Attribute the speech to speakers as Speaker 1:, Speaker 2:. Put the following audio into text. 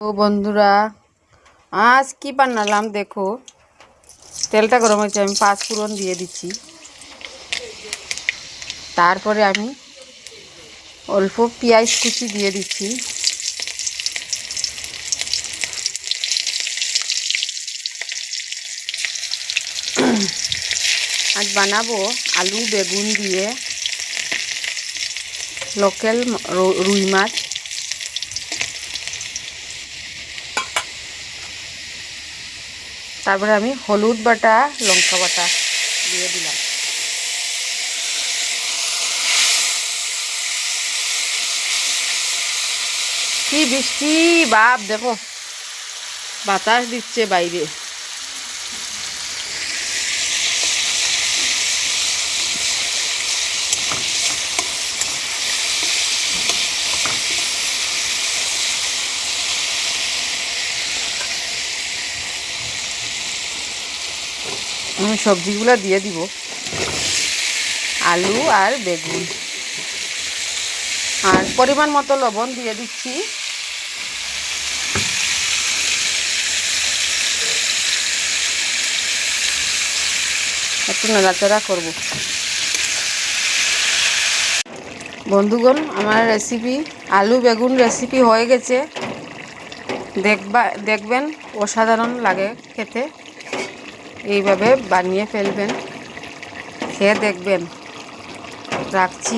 Speaker 1: তো বন্ধুরা, আজ কি বানালাম দেখো। তেলটা গরম হয়েছে, আমি 5 ফোড়ন দিয়ে দিচ্ছি। তারপরে আমি অল্প পেঁয়াজ কুচি দিয়ে দিচ্ছি। আজ বানাবো আলু বেগুন দিয়ে লোকাল রুই মাছ। তারপরে আমি হলুদ বাটা লঙ্কা বাটা দিয়ে দিলাম। কি বৃষ্টি বাপ, দেখো বাতাস দিচ্ছে বাইরে। আমি সবজিগুলো দিয়ে দিব, আলু আর বেগুন, আর পরিমাণ মতো লবণ দিয়ে দিচ্ছি। একটু নাড়াচাড়া করব। বন্ধুগণ, আমার রেসিপি আলু বেগুন রেসিপি হয়ে গেছে। দেখবেন অসাধারণ লাগে খেতে। এইভাবে বানিয়ে ফেলবেন, খেয়ে দেখবেন। রাখছি।